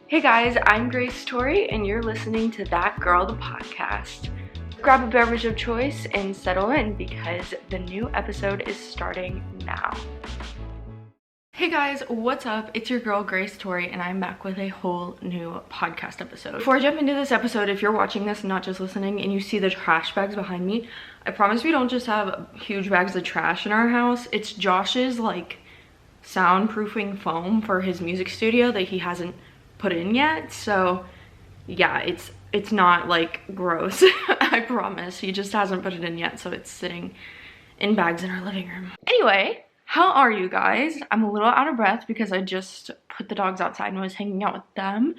Hey guys, I'm Grace Torie, and you're listening to That Girl, the podcast. Grab a beverage of choice and settle in because the new episode is starting now. Hey guys, what's up? It's your girl Grace Torie, and I'm back with a whole new podcast episode. Before I jump into this episode, if you're watching this, not just listening, and you see the trash bags behind me, I promise we don't just have huge bags of trash in our house. It's Josh's like soundproofing foam for his music studio that he hasn't put in yet. So yeah, it's not like gross. I promise. He just hasn't put it in yet, so it's sitting in bags in our living room. Anyway, how are you guys? I'm a little out of breath because I just put the dogs outside and was hanging out with them.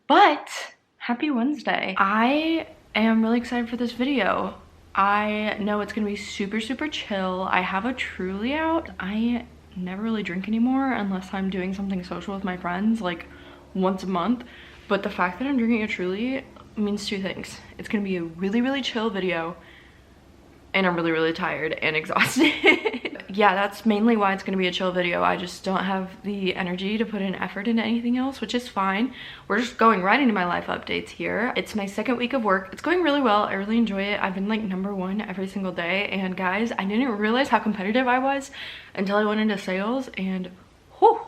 But happy Wednesday. I am really excited for this video. I know it's gonna be super chill. I have a Truly out. I never really drink anymore unless I'm doing something social with my friends like once a month, but the fact that I'm drinking a Truly means two things. It's gonna be a really chill video, and I'm really tired and exhausted. Yeah, that's mainly why it's gonna be a chill video. I just don't have the energy to put in effort into anything else, which is fine. We're just going right into my life updates here. It's my second week of work. It's going really well. I really enjoy it. I've been like #1 every single day, and guys, I didn't realize how competitive I was until I went into sales, and whew,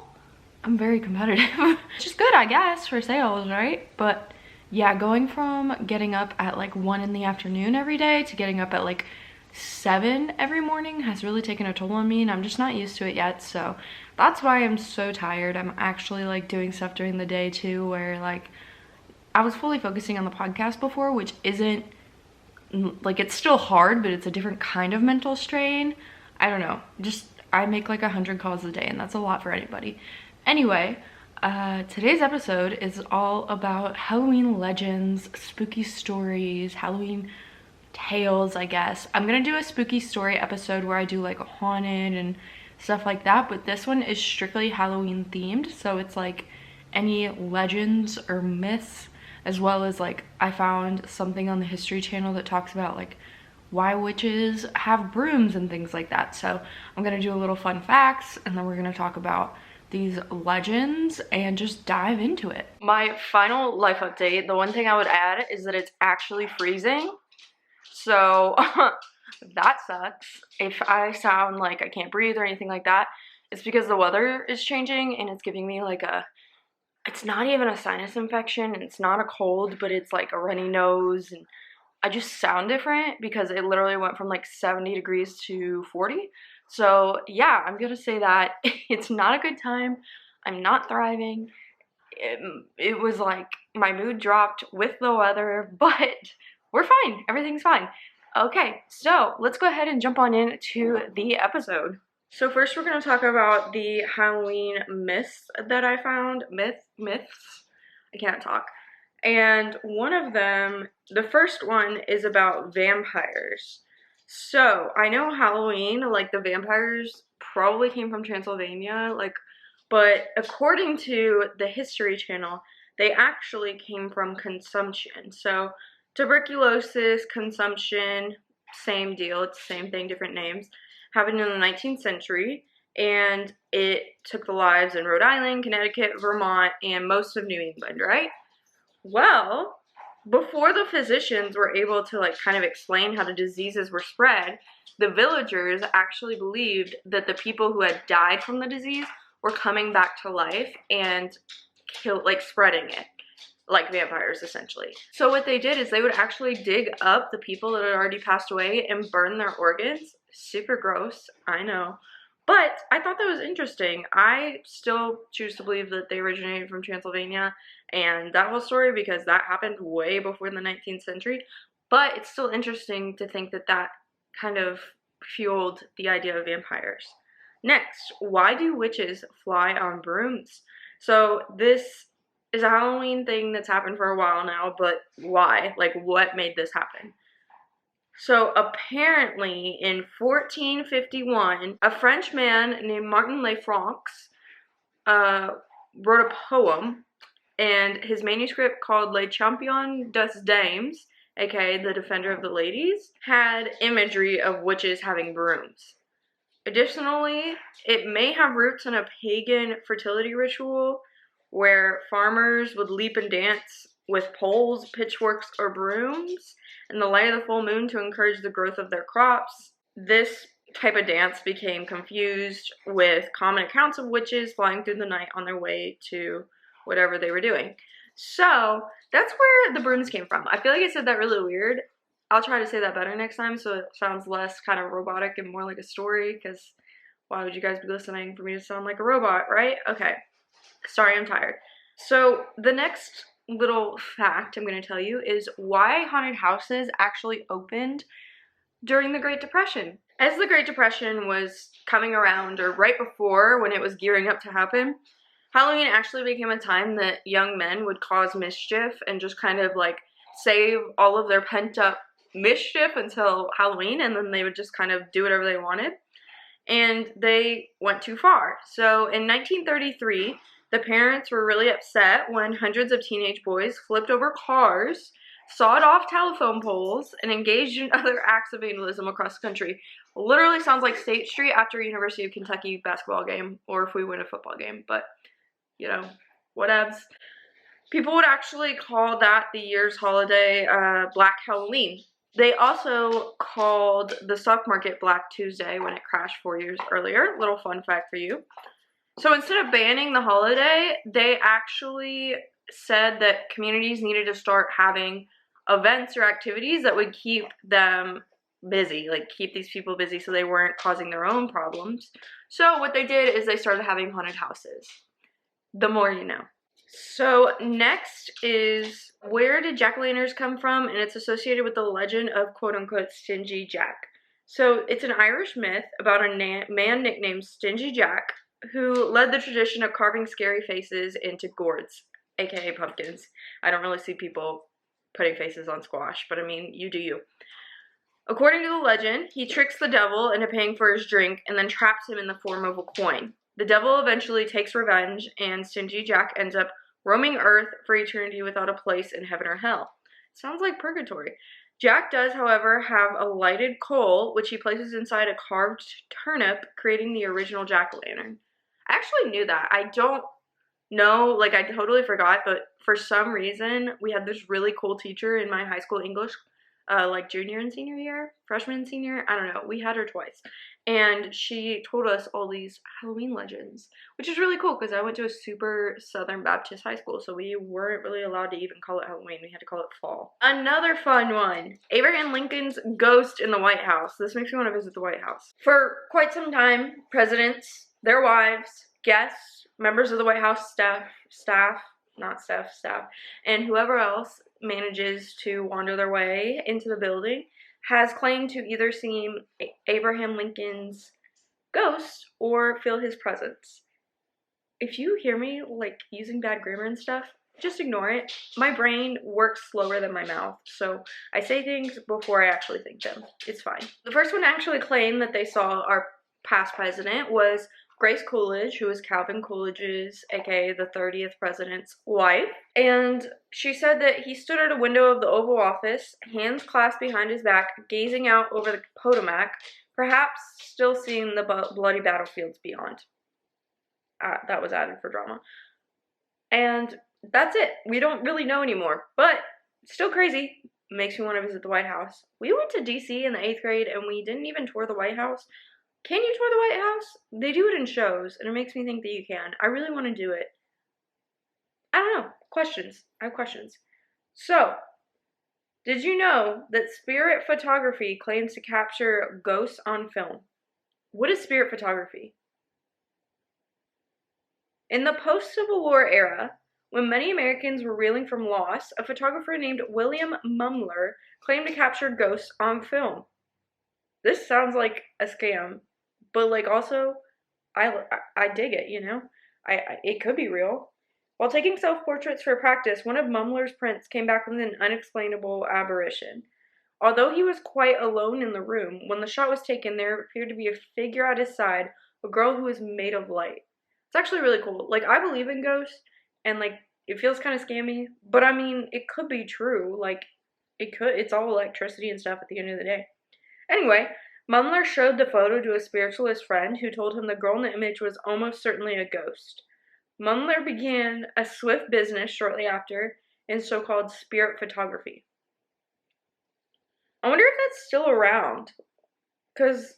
I'm very competitive. Which is good, I guess, for sales, right? But yeah, going from getting up at like 1 in the afternoon every day to getting up at like 7 every morning has really taken a toll on me, and I'm just not used to it yet. So that's why I'm so tired. I'm actually like doing stuff during the day too, where like I was fully focusing on the podcast before, which isn't like, it's still hard, but it's a different kind of mental strain. I don't know, just I make like 100 calls a day, and that's a lot for anybody. Anyway, today's episode is all about Halloween legends, spooky stories, Halloween tales, I guess. I'm gonna do a spooky story episode where I do like a haunted and stuff like that, but this one is strictly Halloween themed, so it's like any legends or myths, as well as like I found something on the History Channel that talks about like why witches have brooms and things like that. So I'm gonna do a little fun facts, and then we're gonna talk about these legends and just dive into it. My final life update, the one thing I would add is that it's actually freezing. So that sucks. If I sound like I can't breathe or anything like that, it's because the weather is changing, and it's giving me like it's not even a sinus infection, and it's not a cold, but it's like a runny nose, and I just sound different because it literally went from like 70 degrees to 40. So yeah, I'm gonna say that it's not a good time. I'm not thriving. It was like my mood dropped with the weather, but we're fine. Everything's fine. Okay, so let's go ahead and jump on into the episode. So first we're going to talk about the Halloween myths that I found. Myths? I can't talk. And one of them, the first one, is about vampires. So I know Halloween, like the vampires probably came from Transylvania, but according to the History Channel, they actually came from consumption. So tuberculosis, consumption, same deal, it's the same thing, different names, happened in the 19th century, and it took the lives in Rhode Island, Connecticut, Vermont, and most of New England, right? Well, before the physicians were able to like kind of explain how the diseases were spread, the villagers actually believed that the people who had died from the disease were coming back to life and spreading it. Like vampires, essentially. So what they did is they would actually dig up the people that had already passed away and burn their organs. Super gross, I know. But I thought that was interesting. I still choose to believe that they originated from Transylvania and that whole story, because that happened way before the 19th century. But it's still interesting to think that that kind of fueled the idea of vampires. Next, why do witches fly on brooms? So this is a Halloween thing that's happened for a while now, but why? Like, what made this happen? So apparently in 1451, a French man named Martin Lefranc wrote a poem, and his manuscript called Les Champions des Dames, aka the Defender of the Ladies, had imagery of witches having brooms. Additionally, it may have roots in a pagan fertility ritual, where farmers would leap and dance with poles, pitchforks, or brooms in the light of the full moon to encourage the growth of their crops. This type of dance became confused with common accounts of witches flying through the night on their way to whatever they were doing. So that's where the brooms came from. I feel like I said that really weird. I'll try to say that better next time so it sounds less kind of robotic and more like a story, because why would you guys be listening for me to sound like a robot, right? Okay. Sorry, I'm tired. So the next little fact I'm going to tell you is why haunted houses actually opened during the Great Depression. As the Great Depression was coming around, or right before when it was gearing up to happen, Halloween actually became a time that young men would cause mischief and just kind of like save all of their pent up mischief until Halloween, and then they would just kind of do whatever they wanted. And they went too far. So in 1933, the parents were really upset when hundreds of teenage boys flipped over cars, sawed off telephone poles, and engaged in other acts of vandalism across the country. Literally sounds like State Street after a University of Kentucky basketball game, or if we win a football game, but, you know, whatevs. People would actually call that the year's holiday Black Halloween. They also called the stock market Black Tuesday when it crashed 4 years earlier. Little fun fact for you. So instead of banning the holiday, they actually said that communities needed to start having events or activities that would keep them busy, like keep these people busy so they weren't causing their own problems. So what they did is they started having haunted houses. The more you know. So next is, where did jack-o'-lanterns come from? And it's associated with the legend of quote-unquote Stingy Jack. So it's an Irish myth about a man nicknamed Stingy Jack who led the tradition of carving scary faces into gourds, aka pumpkins. I don't really see people putting faces on squash, but I mean, you do you. According to the legend, he tricks the devil into paying for his drink and then traps him in the form of a coin. The devil eventually takes revenge, and Stingy Jack ends up roaming Earth for eternity without a place in heaven or hell. Sounds like purgatory. Jack does, however, have a lighted coal, which he places inside a carved turnip, creating the original jack-o'-lantern. I actually knew that. I don't know, like I totally forgot, but for some reason, we had this really cool teacher in my high school English like junior and senior year, freshman and senior, I don't know, we had her twice, and she told us all these Halloween legends, which is really cool because I went to a super Southern Baptist high school, so we weren't really allowed to even call it Halloween, we had to call it fall. Another fun one, Abraham Lincoln's ghost in the White House. This makes me want to visit the White House. For quite some time, presidents, their wives, guests, members of the White House staff, and whoever else manages to wander their way into the building has claimed to either see Abraham Lincoln's ghost or feel his presence. If you hear me like using bad grammar and stuff, just ignore it. My brain works slower than my mouth, so I say things before I actually think them. It's fine. The first one to actually claim that they saw our past president was Grace Coolidge, who was Calvin Coolidge's, aka the 30th president's wife. And she said that he stood at a window of the Oval Office, hands clasped behind his back, gazing out over the Potomac, perhaps still seeing the bloody battlefields beyond. That was added for drama. And that's it. We don't really know anymore, but still crazy. Makes me want to visit the White House. We went to DC in the 8th grade and we didn't even tour the White House. Can you tour the White House? They do it in shows, and it makes me think that you can. I really want to do it. I don't know. Questions. I have questions. So, did you know that spirit photography claims to capture ghosts on film? What is spirit photography? In the post-Civil War era, when many Americans were reeling from loss, a photographer named William Mumler claimed to capture ghosts on film. This sounds like a scam. But like also, I dig it, you know? It could be real. While taking self-portraits for practice, one of Mumler's prints came back with an unexplainable aberration. Although he was quite alone in the room, when the shot was taken, there appeared to be a figure at his side, a girl who was made of light. It's actually really cool. Like, I believe in ghosts, and like, it feels kind of scammy, but I mean, it could be true. Like, it's all electricity and stuff at the end of the day. Anyway, Mumler showed the photo to a spiritualist friend who told him the girl in the image was almost certainly a ghost. Mundler began a swift business shortly after in so-called spirit photography. I wonder if that's still around, because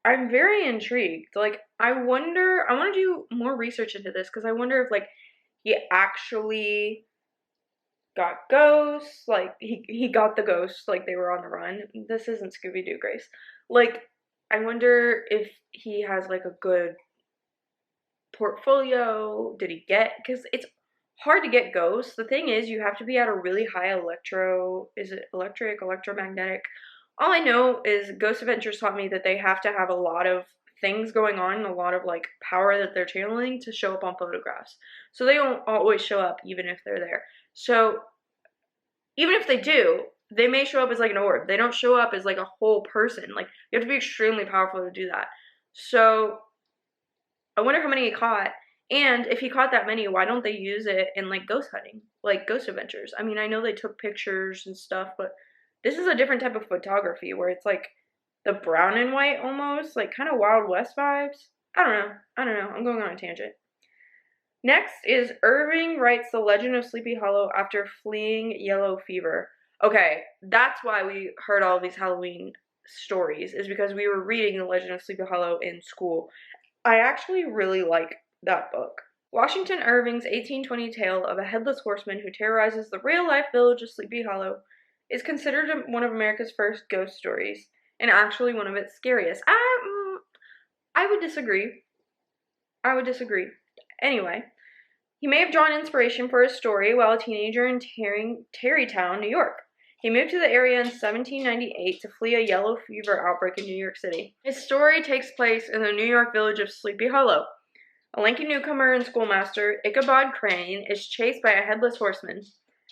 I'm very intrigued. Like, I want to do more research into this, because I wonder if, like, he actually got ghosts, like, he got the ghosts, like, they were on the run. This isn't Scooby-Doo, Grace. Like, I wonder if he has, like, a good portfolio. Did he get, because it's hard to get ghosts. The thing is, you have to be at a really high electromagnetic. All I know is Ghost Adventures taught me that they have to have a lot of things going on, a lot of like power that they're channeling to show up on photographs. So they don't always show up even if they're there. So even if they do, they may show up as like an orb. They don't show up as like a whole person. Like, you have to be extremely powerful to do that. So I wonder how many he caught. And if he caught that many, why don't they use it in like ghost hunting, like Ghost Adventures? I mean, I know they took pictures and stuff, but this is a different type of photography where it's like the brown and white almost, like kind of Wild West vibes. I don't know. I'm going on a tangent. Next is Irving writes The Legend of Sleepy Hollow after fleeing yellow fever. Okay, that's why we heard all these Halloween stories, is because we were reading The Legend of Sleepy Hollow in school. I actually really like that book. Washington Irving's 1820 tale of a headless horseman who terrorizes the real-life village of Sleepy Hollow is considered one of America's first ghost stories, and actually one of its scariest. I would disagree. Anyway, he may have drawn inspiration for his story while a teenager in Tarrytown, New York. He moved to the area in 1798 to flee a yellow fever outbreak in New York City. His story takes place in the New York village of Sleepy Hollow. A lanky newcomer and schoolmaster, Ichabod Crane, is chased by a headless horseman.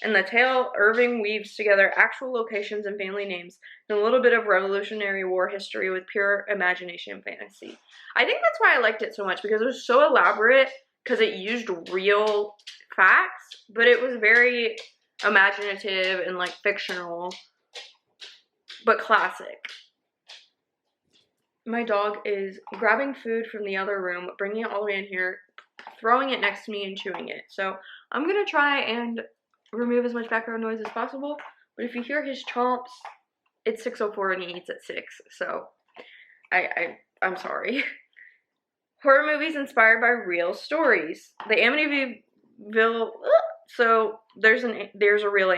In the tale, Irving weaves together actual locations and family names and a little bit of Revolutionary War history with pure imagination and fantasy. I think that's why I liked it so much, because it was so elaborate, because it used real facts, but it was very imaginative and like fictional, but classic. My dog is grabbing food from the other room, bringing it all the way in here, throwing it next to me and chewing it. So I'm gonna try and remove as much background noise as possible, but if you hear his chomps, it's 6:04 and he eats at 6, so I'm sorry. Horror movies inspired by real stories. The Amityville, so there's a real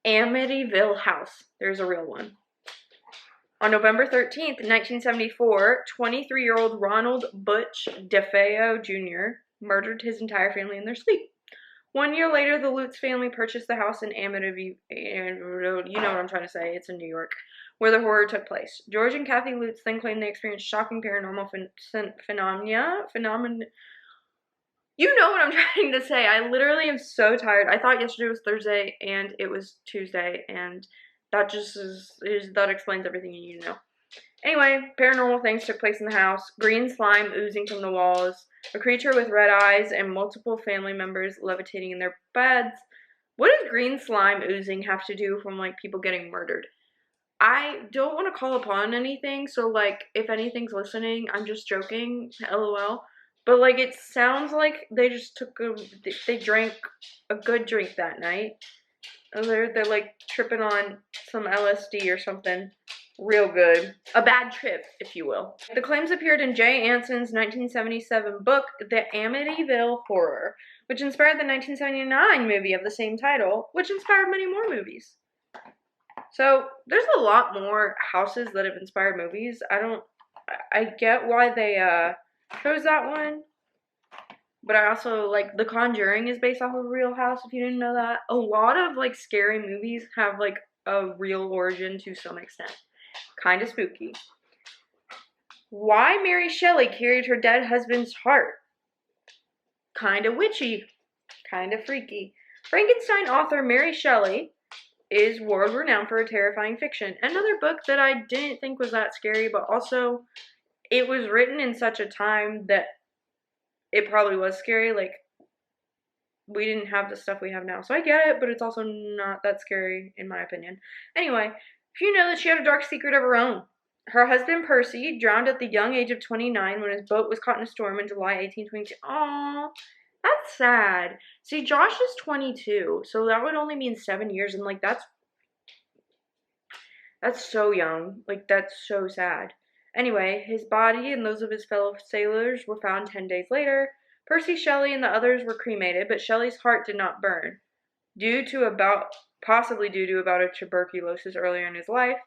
Amityville house. There's a real one. On November 13th, 1974, 23-year-old Ronald Butch DeFeo Jr. murdered his entire family in their sleep. 1 year later, the Lutz family purchased the house in Amityville, you know what I'm trying to say, it's in New York, where the horror took place. George and Kathy Lutz then claimed they experienced shocking paranormal phenomena. You know what I'm trying to say. I literally am so tired. I thought yesterday was Thursday and it was Tuesday, and that that explains everything you need to know. Anyway, paranormal things took place in the house. Green slime oozing from the walls, a creature with red eyes, and multiple family members levitating in their beds. What does green slime oozing have to do from like people getting murdered? I don't want to call upon anything, so like if anything's listening, I'm just joking, LOL. But like it sounds like they just they drank a good drink that night. They're like tripping on some LSD or something real good. A bad trip, if you will. The claims appeared in Jay Anson's 1977 book, The Amityville Horror, which inspired the 1979 movie of the same title, which inspired many more movies. So there's a lot more houses that have inspired movies. I get why they chose that one. But I also, like, The Conjuring is based off of a real house, if you didn't know that. A lot of, like, scary movies have, like, a real origin to some extent. Kind of spooky. Why Mary Shelley carried her dead husband's heart? Kind of witchy. Kind of freaky. Frankenstein author Mary Shelley is world-renowned for her terrifying fiction. Another book that I didn't think was that scary, but also it was written in such a time that it probably was scary. Like, we didn't have the stuff we have now. So I get it, but it's also not that scary, in my opinion. Anyway, if you know that she had a dark secret of her own. Her husband Percy drowned at the young age of 29 when his boat was caught in a storm in July 1822. Aww, that's sad. See, Josh is 22, so that would only mean 7 years, and like that's so young. Like, that's so sad. Anyway, his body and those of his fellow sailors were found 10 days later. Percy Shelley and the others were cremated, but Shelley's heart did not burn, possibly due to a bout of tuberculosis earlier in his life.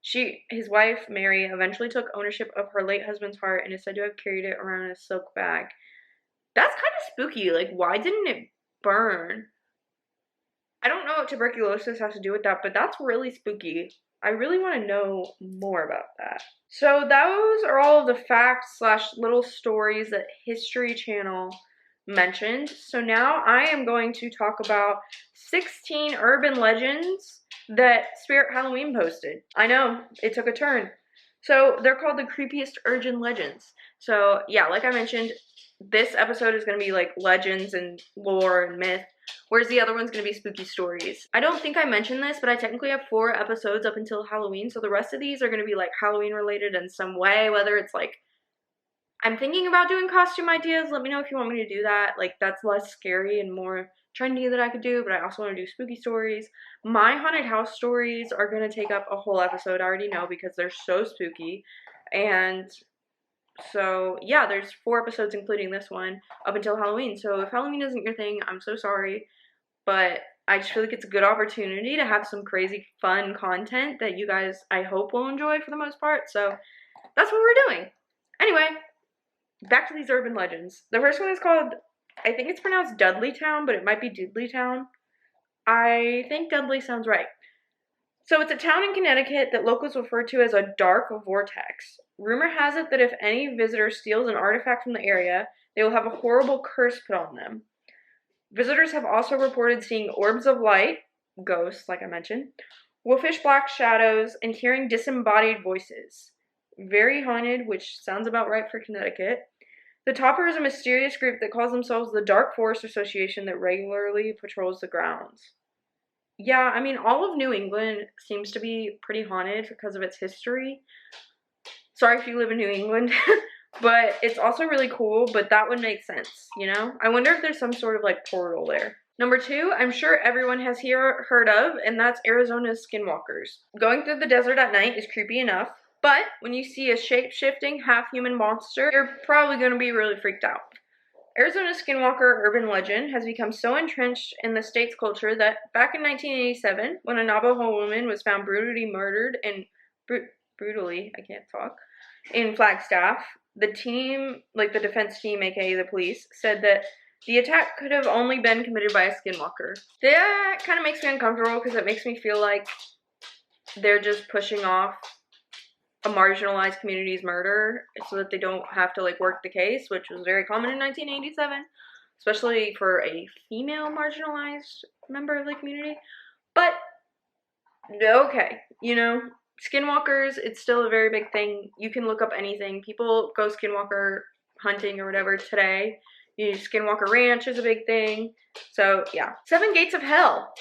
His wife, Mary, eventually took ownership of her late husband's heart and is said to have carried it around in a silk bag. That's kind of spooky. Like, why didn't it burn? I don't know what tuberculosis has to do with that, but that's really spooky. I really want to know more about that. So those are all of the facts / little stories that History Channel mentioned. So now I am going to talk about 16 urban legends that Spirit Halloween posted. I know, it took a turn. So they're called the creepiest urban legends. So yeah, like I mentioned, this episode is going to be like legends and lore and myth, whereas the other one's going to be spooky stories. I don't think I mentioned this, but I technically have 4 episodes up until Halloween, so the rest of these are going to be like Halloween related in some way, whether it's like I'm thinking about doing costume ideas. Let me know if you want me to do that. Like, that's less scary and more trendy that I could do, but I also want to do spooky stories. My haunted house stories are going to take up a whole episode, I already know, because they're so spooky. And so yeah, there's 4 episodes including this one up until Halloween. So if Halloween isn't your thing, I'm so sorry, but I just feel like it's a good opportunity to have some crazy fun content that you guys, I hope, will enjoy for the most part. So that's what we're doing. Anyway, back to these urban legends. The first one is called, I think it's pronounced Dudleytown, but it might be Dudleytown. I think Dudley sounds right. So it's a town in Connecticut that locals refer to as a dark vortex. Rumor has it that if any visitor steals an artifact from the area, they will have a horrible curse put on them. Visitors have also reported seeing orbs of light, ghosts like I mentioned, wolfish black shadows, and hearing disembodied voices. Very haunted, which sounds about right for Connecticut. The Topper is a mysterious group that calls themselves the Dark Forest Association that regularly patrols the grounds. Yeah, I mean, all of New England seems to be pretty haunted because of its history. Sorry if you live in New England, but it's also really cool, but that would make sense, you know? I wonder if there's some sort of, like, portal there. Number 2, I'm sure everyone has heard of, and that's Arizona's skinwalkers. Going through the desert at night is creepy enough, but when you see a shape-shifting, half-human monster, you're probably going to be really freaked out. Arizona's skinwalker urban legend has become so entrenched in the state's culture that back in 1987, when a Navajo woman was found brutally murdered and in Flagstaff, the team, like the defense team, aka the police, said that the attack could have only been committed by a skinwalker. That kind of makes me uncomfortable because it makes me feel like they're just pushing off a marginalized community's murder so that they don't have to like work the case, which was very common in 1987, especially for a female marginalized member of the community. But okay, you know, skinwalkers, it's still a very big thing. You can look up anything. People go skinwalker hunting or whatever today. Skinwalker Ranch is a big thing. So yeah. 7 Gates of Hell.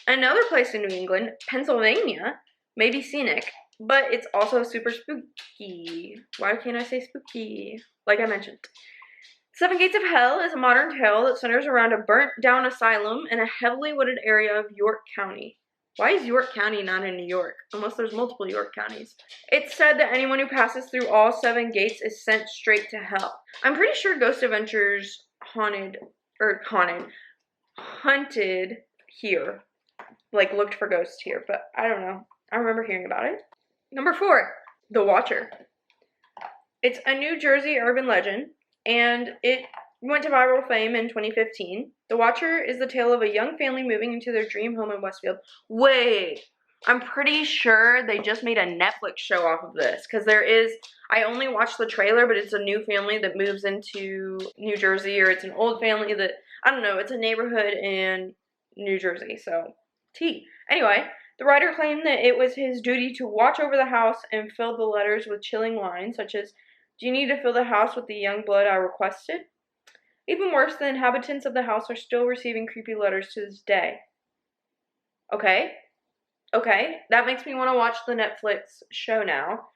Another place in New England, Pennsylvania, may be scenic, but it's also super spooky. Why can't I say spooky? Like I mentioned. 7 Gates of Hell is a modern tale that centers around a burnt-down asylum in a heavily wooded area of York County. Why is York County not in New York? Unless there's multiple York counties. It's said that anyone who passes through all 7 gates is sent straight to hell. I'm pretty sure Ghost Adventures hunted here. Like, looked for ghosts here, but I don't know. I remember hearing about it. Number 4, The Watcher. It's a New Jersey urban legend, and it went to viral fame in 2015. The Watcher is the tale of a young family moving into their dream home in Westfield. Wait, I'm pretty sure they just made a Netflix show off of this, because I only watched the trailer, but it's a new family that moves into New Jersey, or it's an old family that, I don't know, it's a neighborhood in New Jersey, so Anyway, the writer claimed that it was his duty to watch over the house and fill the letters with chilling lines, such as, "Do you need to fill the house with the young blood I requested?" Even worse, the inhabitants of the house are still receiving creepy letters to this day. Okay, that makes me want to watch the Netflix show now.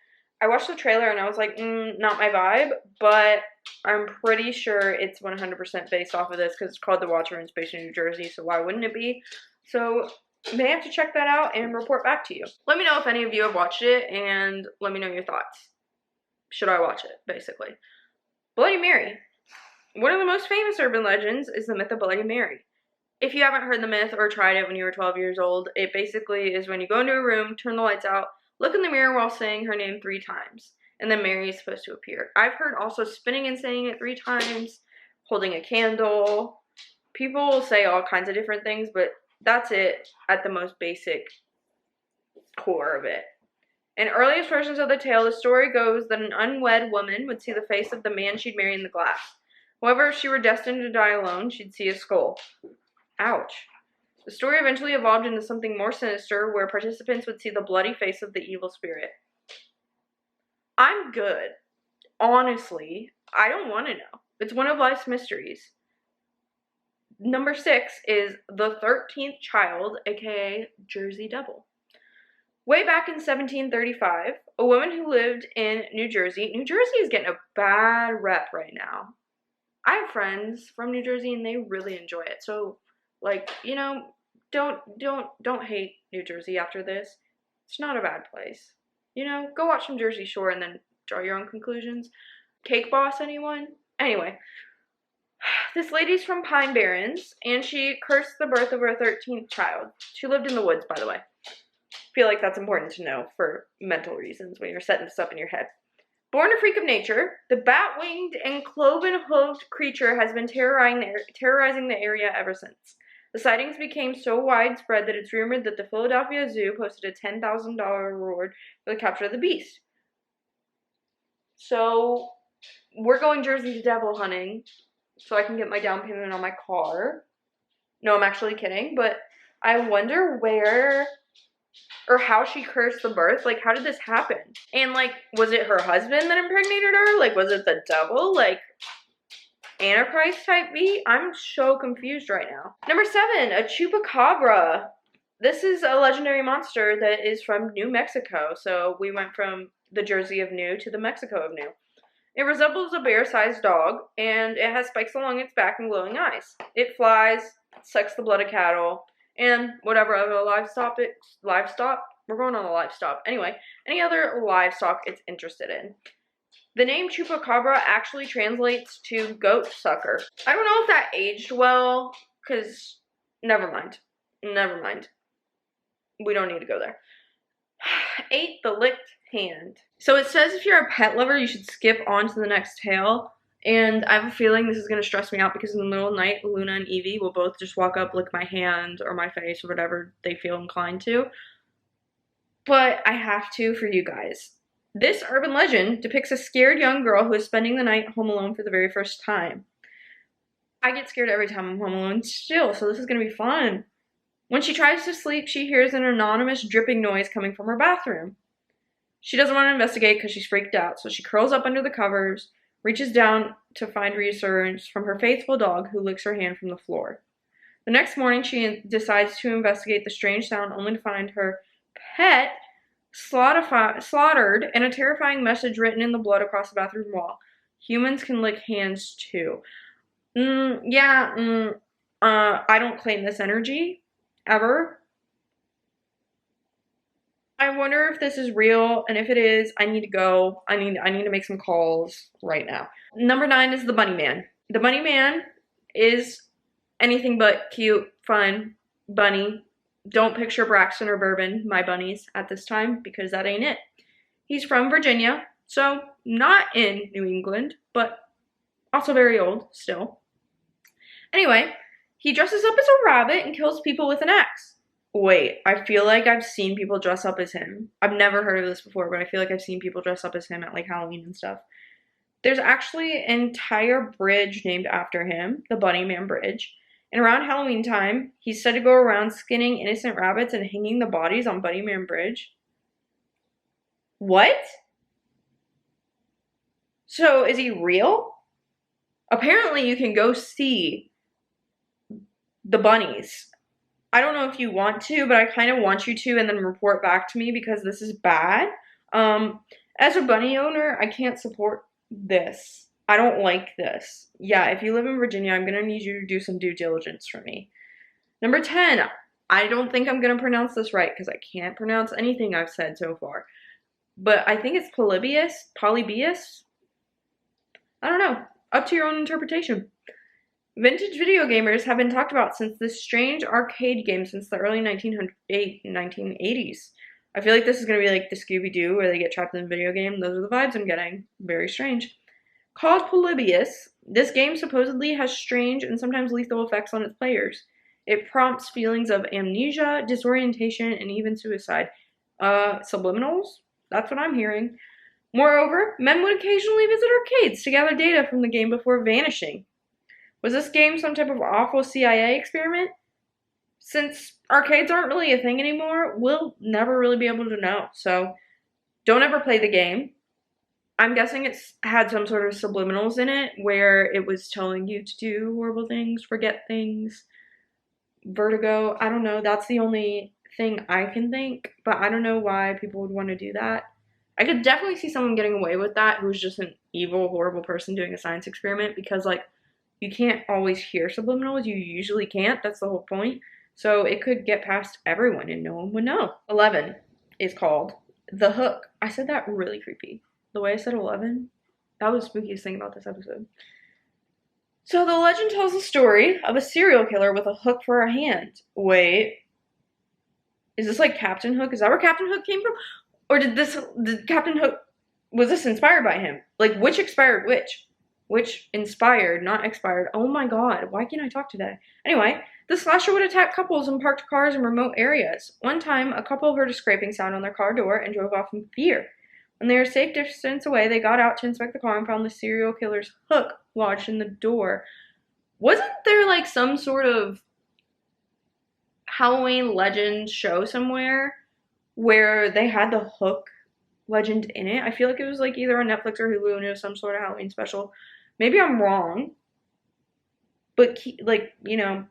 I watched the trailer and I was like, not my vibe, but I'm pretty sure it's 100% based off of this because it's called The Watcher and it's based in New Jersey, so why wouldn't it be? So may have to check that out and report back to you. Let me know if any of you have watched it and let me know your thoughts. Should I watch it, basically? Bloody Mary. One of the most famous urban legends is the myth of Bloody Mary. If you haven't heard the myth or tried it when you were 12 years old, it basically is when you go into a room, turn the lights out, look in the mirror while saying her name 3 times, and then Mary is supposed to appear. I've heard also spinning and saying it 3 times, holding a candle. People will say all kinds of different things, but that's it at the most basic core of it. In earliest versions of the tale, the story goes that an unwed woman would see the face of the man she'd marry in the glass. However, if she were destined to die alone, she'd see a skull. Ouch. The story eventually evolved into something more sinister, where participants would see the bloody face of the evil spirit. I'm good. Honestly, I don't want to know. It's one of life's mysteries. Number 6 is the 13th child, aka Jersey Devil. Way back in 1735, a woman who lived in New Jersey is getting a bad rep right now. I have friends from New Jersey and they really enjoy it. So, like, you know, don't hate New Jersey after this. It's not a bad place. You know, go watch some Jersey Shore and then draw your own conclusions. Cake Boss, anyone? Anyway, this lady's from Pine Barrens and she cursed the birth of her 13th child. She lived in the woods, by the way. Feel like that's important to know for mental reasons when you're setting this up in your head. Born a freak of nature, the bat-winged and cloven-hooved creature has been terrorizing the area ever since. The sightings became so widespread that it's rumored that the Philadelphia Zoo posted a $10,000 reward for the capture of the beast. So, we're going Jersey Devil hunting so I can get my down payment on my car. No, I'm actually kidding, but I wonder where or how she cursed the birth. Like, how did this happen? And, like, was it her husband that impregnated her? Like, was it the devil? Like, Antichrist type beat? I'm so confused right now. Number 7, a chupacabra. This is a legendary monster that is from New Mexico. So we went from the Jersey of New to the Mexico of New. It resembles a bear-sized dog, and it has spikes along its back and glowing eyes. It flies, sucks the blood of cattle, and whatever other livestock, we're going on the livestock. Anyway, any other livestock it's interested in. The name chupacabra actually translates to goat sucker. I don't know if that aged well, because never mind. We don't need to go there. 8, the licked hand. So it says if you're a pet lover, you should skip on to the next tale. And I have a feeling this is going to stress me out because in the middle of the night, Luna and Evie will both just walk up, lick my hand or my face or whatever they feel inclined to. But I have to for you guys. This urban legend depicts a scared young girl who is spending the night home alone for the very first time. I get scared every time I'm home alone still, so this is going to be fun. When she tries to sleep, she hears an anonymous dripping noise coming from her bathroom. She doesn't want to investigate because she's freaked out, so she curls up under the covers, reaches down to find reassurance from her faithful dog who licks her hand from the floor. The next morning, she decides to investigate the strange sound only to find her pet slaughtered and a terrifying message written in the blood across the bathroom wall. Humans can lick hands too. I don't claim this energy, ever. I wonder if this is real, and if it is, I need to go. I need to make some calls right now. Number 9 is the Bunny Man. The Bunny Man is anything but cute, fun, bunny. Don't picture Braxton or Bourbon, my bunnies, at this time, because that ain't it. He's from Virginia, so not in New England, but also very old still. Anyway, he dresses up as a rabbit and kills people with an axe. Wait, I feel like I've seen people dress up as him. I've never heard of this before, but I feel like I've seen people dress up as him at like Halloween and stuff. There's actually an entire bridge named after him, the Bunny Man Bridge. And around Halloween time, he's said to go around skinning innocent rabbits and hanging the bodies on Bunny Man Bridge. What? So is he real? Apparently you can go see the bunnies. I don't know if you want to, but I kind of want you to and then report back to me because this is bad. As a bunny owner, I can't support this. I don't like this. Yeah, if you live in Virginia, I'm gonna need you to do some due diligence for me. Number 10, I don't think I'm gonna pronounce this right because I can't pronounce anything I've said so far. But I think it's Polybius? I don't know. Up to your own interpretation. Vintage video gamers have been talked about since this strange arcade game since the early 1980s. I feel like this is going to be like the Scooby-Doo where they get trapped in a video game. Those are the vibes I'm getting. Very strange. Called Polybius, this game supposedly has strange and sometimes lethal effects on its players. It prompts feelings of amnesia, disorientation, and even suicide. Subliminals? That's what I'm hearing. Moreover, men would occasionally visit arcades to gather data from the game before vanishing. Was this game some type of awful CIA experiment? Since arcades aren't really a thing anymore, we'll never really be able to know. So, don't ever play the game. I'm guessing it's had some sort of subliminals in it where it was telling you to do horrible things, forget things, vertigo. I don't know. That's the only thing I can think, but I don't know why people would want to do that. I could definitely see someone getting away with that who's just an evil, horrible person doing a science experiment because, like, you can't always hear subliminals. You usually can't. That's the whole point. So it could get past everyone and no one would know. 11 is called The Hook. I said that really creepy. The way I said 11, that was the spookiest thing about this episode. So the legend tells the story of a serial killer with a hook for a hand. Wait. Is this like Captain Hook? Is that where Captain Hook came from? Or did Captain Hook, was this inspired by him? Like, which inspired which? Which inspired, not expired. Oh my god, why can't I talk today? Anyway, the slasher would attack couples in parked cars in remote areas. One time, a couple heard a scraping sound on their car door and drove off in fear. When they were a safe distance away, they got out to inspect the car and found the serial killer's hook lodged in the door. Wasn't there like some sort of Halloween legend show somewhere where they had the hook legend in it? I feel like it was like either on Netflix or Hulu and it was some sort of Halloween special. Maybe I'm wrong, but like, you know,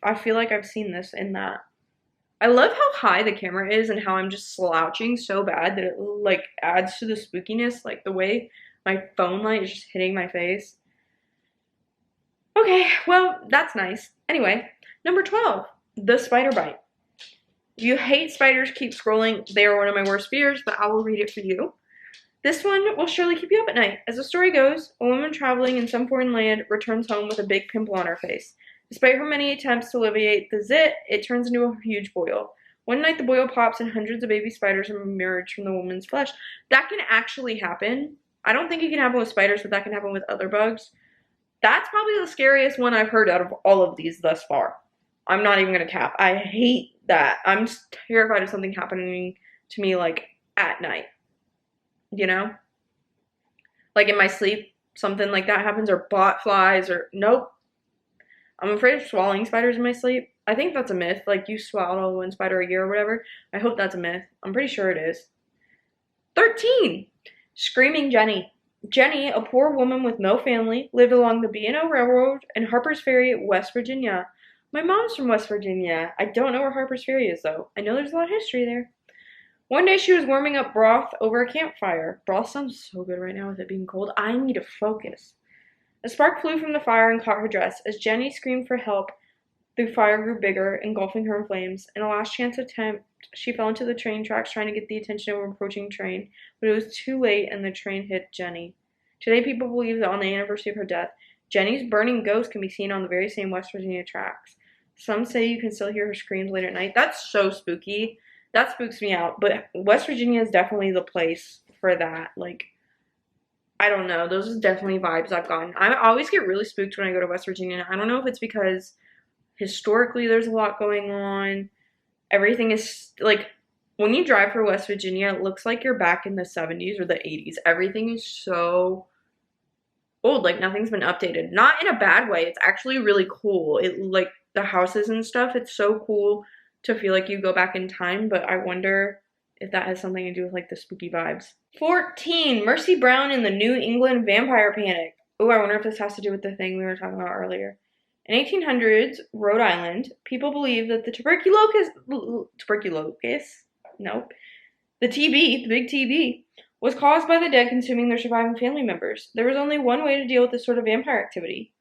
I feel like I've seen this in that. I love how high the camera is and how I'm just slouching so bad that it like adds to the spookiness, like the way my phone light is just hitting my face. Okay, well, that's nice. Anyway, number 12, the spider bite. If you hate spiders, keep scrolling. They are one of my worst fears, but I will read it for you. This one will surely keep you up at night. As the story goes, a woman traveling in some foreign land returns home with a big pimple on her face. Despite her many attempts to alleviate the zit, it turns into a huge boil. One night the boil pops and hundreds of baby spiders emerge from the woman's flesh. That can actually happen. I don't think it can happen with spiders, but that can happen with other bugs. That's probably the scariest one I've heard out of all of these thus far. I'm not even going to cap. I hate that. I'm just terrified of something happening to me like at night. You know? Like in my sleep, something like that happens, or bot flies, or nope. I'm afraid of swallowing spiders in my sleep. I think that's a myth. Like, you swallow one spider a year or whatever. I hope that's a myth. I'm pretty sure it is. 13. Screaming Jenny. Jenny, a poor woman with no family, lived along the B&O Railroad in Harper's Ferry, West Virginia. My mom's from West Virginia. I don't know where Harper's Ferry is, though. I know there's a lot of history there. One day she was warming up broth over a campfire. Broth sounds so good right now with it being cold. I need to focus. A spark flew from the fire and caught her dress. As Jenny screamed for help, the fire grew bigger, engulfing her in flames. In a last chance attempt, she fell into the train tracks trying to get the attention of an approaching train, but it was too late and the train hit Jenny. Today, people believe that on the anniversary of her death, Jenny's burning ghost can be seen on the very same West Virginia tracks. Some say you can still hear her screams late at night. That's so spooky. That spooks me out. But West Virginia is definitely the place for that. Like, I don't know. Those are definitely vibes I've gotten. I always get really spooked when I go to West Virginia. I don't know if it's because historically there's a lot going on. Everything is, like, when you drive for West Virginia, it looks like you're back in the 70s or the 80s. Everything is so old. Like, nothing's been updated. Not in a bad way. It's actually really cool. It, like, the houses and stuff, it's so cool to feel like you go back in time, but I wonder if that has something to do with, like, the spooky vibes. 14. Mercy Brown in the New England Vampire Panic. Oh, I wonder if this has to do with the thing we were talking about earlier. In 1800s, Rhode Island, people believed that the tuberculosis? Nope. The TB, the big TB, was caused by the dead consuming their surviving family members. There was only one way to deal with this sort of vampire activity.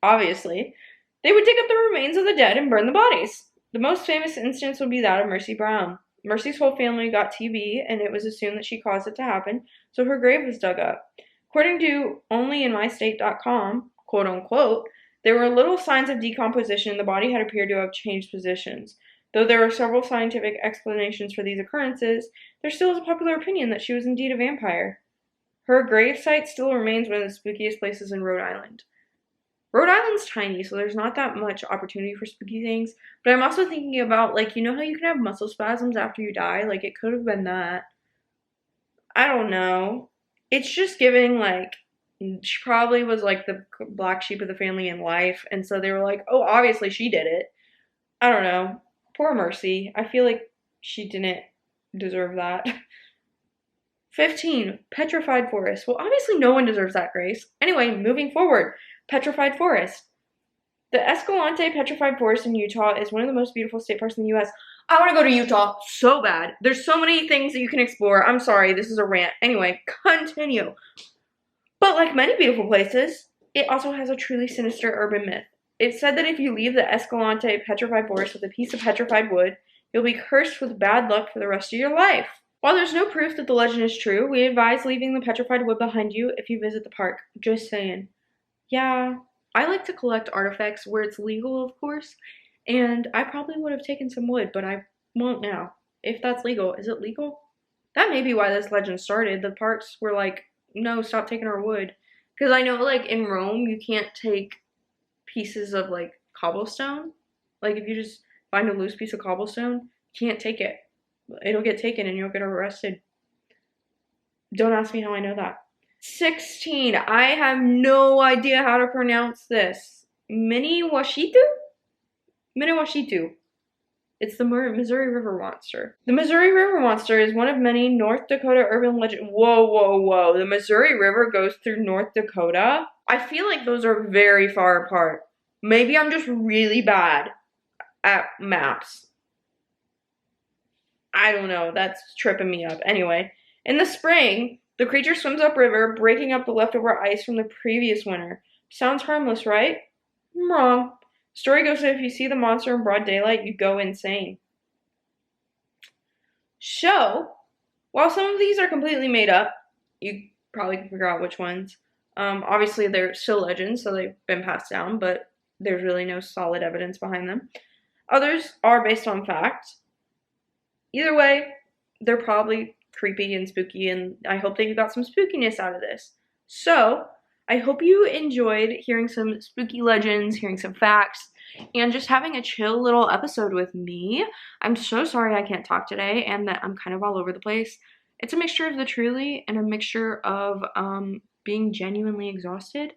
Obviously, they would dig up the remains of the dead and burn the bodies. The most famous instance would be that of Mercy Brown. Mercy's whole family got TB, and it was assumed that she caused it to happen, so her grave was dug up. According to onlyinmystate.com, quote unquote, there were little signs of decomposition and the body had appeared to have changed positions. Though there are several scientific explanations for these occurrences, there still is a popular opinion that she was indeed a vampire. Her gravesite still remains one of the spookiest places in Rhode Island. Rhode Island's tiny, so there's not that much opportunity for spooky things, but I'm also thinking about, like, you know how you can have muscle spasms after you die? Like, it could have been that. I don't know. It's just giving, like, she probably was, like, the black sheep of the family in life, and so they were like, oh, obviously she did it. I don't know. Poor Mercy. I feel like she didn't deserve that. 15. Petrified forest. Well, obviously no one deserves that, Grace. Anyway, moving forward. Petrified forest. The Escalante Petrified Forest in Utah is one of the most beautiful state parks in the U.S. I want to go to Utah so bad. There's so many things that you can explore. I'm sorry, this is a rant. Anyway, continue. But like many beautiful places, it also has a truly sinister urban myth. It's said that if you leave the Escalante Petrified Forest with a piece of petrified wood, you'll be cursed with bad luck for the rest of your life. While there's no proof that the legend is true, we advise leaving the petrified wood behind you if you visit the park. Just saying. Yeah, I like to collect artifacts where it's legal, of course, and I probably would have taken some wood, but I won't now. If that's legal, is it legal? That may be why this legend started. The parks were like, no, stop taking our wood. Because I know, like, in Rome, you can't take pieces of, like, cobblestone. Like, if you just find a loose piece of cobblestone, you can't take it. It'll get taken and you'll get arrested. Don't ask me how I know that. 16. I have no idea how to pronounce this. Minniwashitu? Minniwashitu. It's the Missouri River Monster. The Missouri River Monster is one of many North Dakota urban legends. Whoa, whoa, whoa. The Missouri River goes through North Dakota? I feel like those are very far apart. Maybe I'm just really bad at maps. I don't know. That's tripping me up. Anyway, in the spring, the creature swims upriver, breaking up the leftover ice from the previous winter. Sounds harmless, right? I'm wrong. Story goes that if you see the monster in broad daylight, you go insane. So, while some of these are completely made up, you probably can figure out which ones. Obviously, they're still legends, so they've been passed down, but there's really no solid evidence behind them. Others are based on fact. Either way, they're probably creepy and spooky, and I hope that you got some spookiness out of this. So, I hope you enjoyed hearing some spooky legends, hearing some facts, and just having a chill little episode with me. I'm so sorry I can't talk today and that I'm kind of all over the place. It's a mixture of the truly and a mixture of being genuinely exhausted.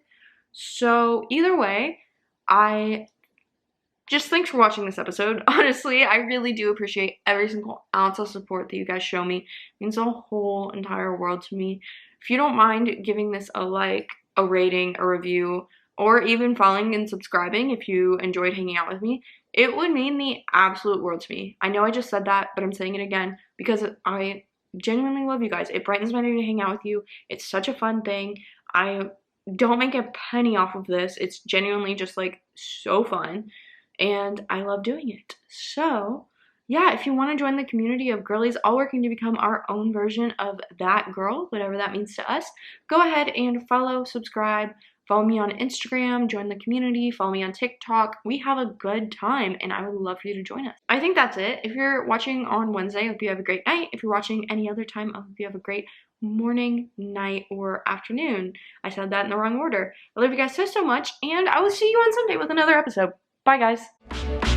So, either way, thanks for watching this episode. Honestly, I really do appreciate every single ounce of support that you guys show me. It means the whole entire world to me. If you don't mind giving this a like, a rating, a review, or even following and subscribing if you enjoyed hanging out with me, it would mean the absolute world to me. I know I just said that, but I'm saying it again because I genuinely love you guys. It brightens my day to hang out with you. It's such a fun thing. I don't make a penny off of this. It's genuinely just like so fun. And I love doing it. So, yeah, if you want to join the community of girlies all working to become our own version of that girl, whatever that means to us, go ahead and follow, subscribe, follow me on Instagram, join the community, follow me on TikTok. We have a good time, and I would love for you to join us. I think that's it. If you're watching on Wednesday, I hope you have a great night. If you're watching any other time, I hope you have a great morning, night, or afternoon. I said that in the wrong order. I love you guys so much, and I will see you on Sunday with another episode. Bye, guys.